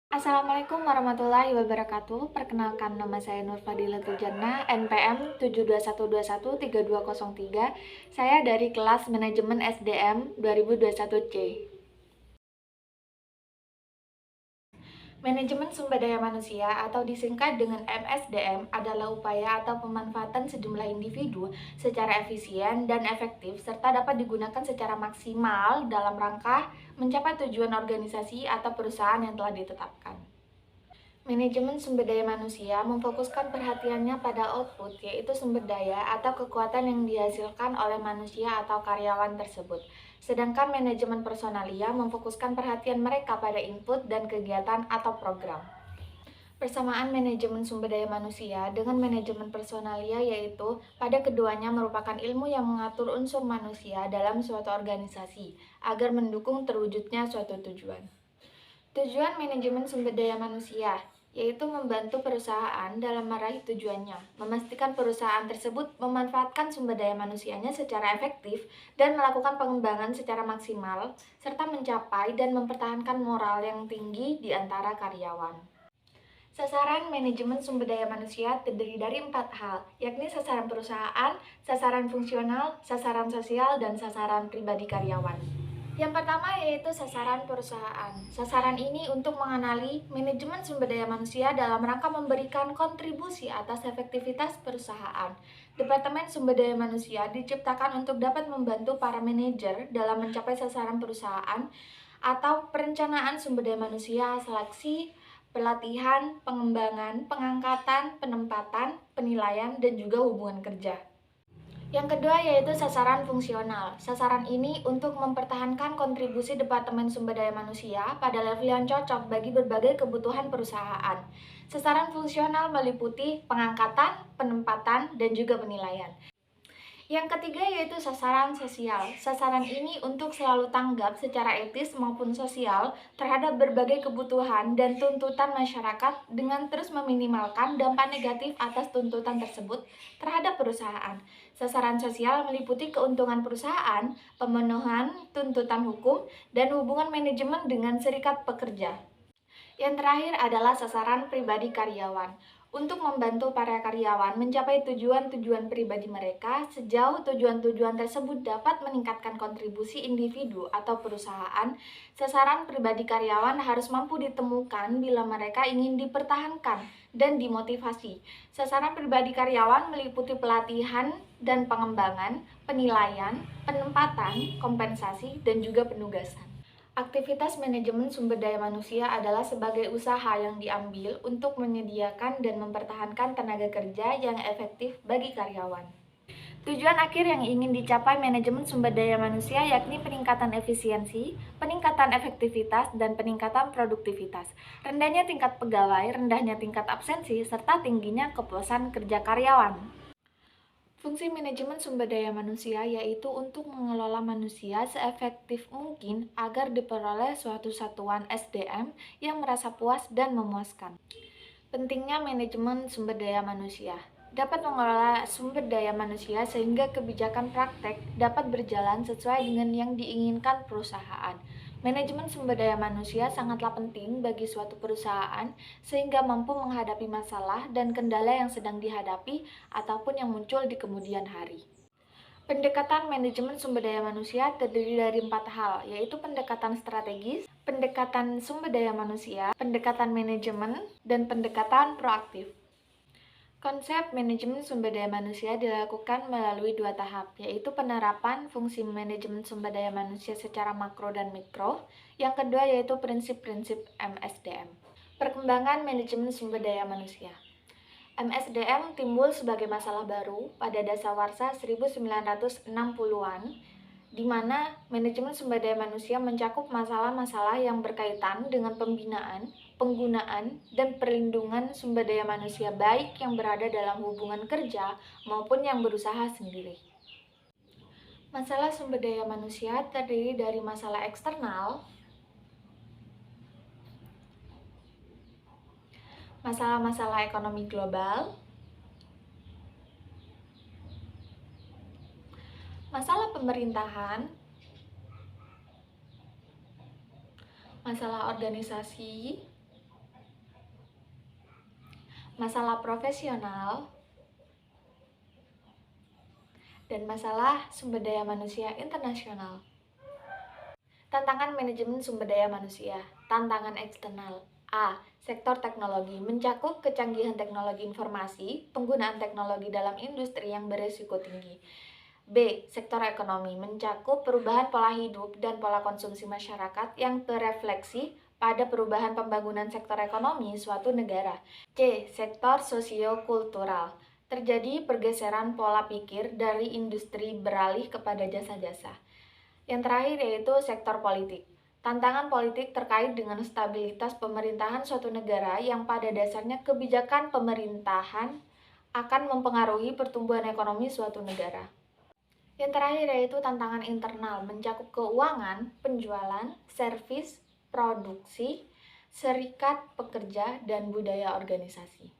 Assalamualaikum warahmatullahi wabarakatuh. Perkenalkan, nama saya Nur Fadilatul Jannah, NPM 721213203. Saya dari kelas Manajemen SDM 2021C. Manajemen sumber daya manusia atau disingkat dengan MSDM adalah upaya atau pemanfaatan sejumlah individu secara efisien dan efektif serta dapat digunakan secara maksimal dalam rangka mencapai tujuan organisasi atau perusahaan yang telah ditetapkan. Manajemen sumber daya manusia memfokuskan perhatiannya pada output, yaitu sumber daya atau kekuatan yang dihasilkan oleh manusia atau karyawan tersebut. Sedangkan manajemen personalia memfokuskan perhatian mereka pada input dan kegiatan atau program. Persamaan manajemen sumber daya manusia dengan manajemen personalia yaitu pada keduanya merupakan ilmu yang mengatur unsur manusia dalam suatu organisasi agar mendukung terwujudnya suatu tujuan. Tujuan manajemen sumber daya manusia yaitu membantu perusahaan dalam meraih tujuannya, memastikan perusahaan tersebut memanfaatkan sumber daya manusianya secara efektif dan melakukan pengembangan secara maksimal, serta mencapai dan mempertahankan moral yang tinggi di antara karyawan. Sasaran manajemen sumber daya manusia terdiri dari 4 hal, yakni sasaran perusahaan, sasaran fungsional, sasaran sosial, dan sasaran pribadi karyawan. Yang pertama yaitu sasaran perusahaan. Sasaran ini untuk mengenali manajemen sumber daya manusia dalam rangka memberikan kontribusi atas efektivitas perusahaan. Departemen sumber daya manusia diciptakan untuk dapat membantu para manajer dalam mencapai sasaran perusahaan atau perencanaan sumber daya manusia, seleksi, pelatihan, pengembangan, pengangkatan, penempatan, penilaian, dan juga hubungan kerja. Yang kedua yaitu sasaran fungsional. Sasaran ini untuk mempertahankan kontribusi Departemen Sumber Daya Manusia pada level yang cocok bagi berbagai kebutuhan perusahaan. Sasaran fungsional meliputi pengangkatan, penempatan, dan juga penilaian. Yang ketiga yaitu sasaran sosial. Sasaran ini untuk selalu tanggap secara etis maupun sosial terhadap berbagai kebutuhan dan tuntutan masyarakat dengan terus meminimalkan dampak negatif atas tuntutan tersebut terhadap perusahaan. Sasaran sosial meliputi keuntungan perusahaan, pemenuhan tuntutan hukum, dan hubungan manajemen dengan serikat pekerja. Yang terakhir adalah sasaran pribadi karyawan, untuk membantu para karyawan mencapai tujuan-tujuan pribadi mereka sejauh tujuan-tujuan tersebut dapat meningkatkan kontribusi individu atau perusahaan. Sasaran pribadi karyawan harus mampu ditemukan bila mereka ingin dipertahankan dan dimotivasi. Sasaran pribadi karyawan meliputi pelatihan dan pengembangan, penilaian, penempatan, kompensasi, dan juga penugasan. Aktivitas manajemen sumber daya manusia adalah sebagai usaha yang diambil untuk menyediakan dan mempertahankan tenaga kerja yang efektif bagi karyawan. Tujuan akhir yang ingin dicapai manajemen sumber daya manusia yakni peningkatan efisiensi, peningkatan efektivitas, dan peningkatan produktivitas. Rendahnya tingkat pegawai, rendahnya tingkat absensi, serta tingginya kepuasan kerja karyawan. Fungsi manajemen sumber daya manusia yaitu untuk mengelola manusia seefektif mungkin agar diperoleh suatu satuan SDM yang merasa puas dan memuaskan. Pentingnya manajemen sumber daya manusia dapat mengelola sumber daya manusia sehingga kebijakan praktek dapat berjalan sesuai dengan yang diinginkan perusahaan. Manajemen sumber daya manusia sangatlah penting bagi suatu perusahaan sehingga mampu menghadapi masalah dan kendala yang sedang dihadapi ataupun yang muncul di kemudian hari. Pendekatan manajemen sumber daya manusia terdiri dari 4 hal, yaitu pendekatan strategis, pendekatan sumber daya manusia, pendekatan manajemen, dan pendekatan proaktif. Konsep manajemen sumber daya manusia dilakukan melalui 2 tahap, yaitu penerapan fungsi manajemen sumber daya manusia secara makro dan mikro. Yang kedua yaitu prinsip-prinsip MSDM. Perkembangan manajemen sumber daya manusia. MSDM timbul sebagai masalah baru pada dasawarsa 1960-an, di mana manajemen sumber daya manusia mencakup masalah-masalah yang berkaitan dengan pembinaan, penggunaan, dan perlindungan sumber daya manusia baik yang berada dalam hubungan kerja maupun yang berusaha sendiri. Masalah sumber daya manusia terdiri dari masalah eksternal, masalah-masalah ekonomi global, masalah pemerintahan, masalah organisasi, masalah profesional, dan masalah sumber daya manusia internasional. Tantangan manajemen sumber daya manusia. Tantangan eksternal. A. Sektor teknologi mencakup kecanggihan teknologi informasi, penggunaan teknologi dalam industri yang berisiko tinggi. B. Sektor ekonomi mencakup perubahan pola hidup dan pola konsumsi masyarakat yang terefleksi pada perubahan pembangunan sektor ekonomi suatu negara. C. Sektor sosio-kultural terjadi pergeseran pola pikir dari industri beralih kepada jasa-jasa. Yang terakhir yaitu sektor politik. Tantangan politik terkait dengan stabilitas pemerintahan suatu negara yang pada dasarnya kebijakan pemerintahan akan mempengaruhi pertumbuhan ekonomi suatu negara. Yang terakhir yaitu tantangan internal, mencakup keuangan, penjualan, servis, produksi, serikat pekerja, dan budaya organisasi.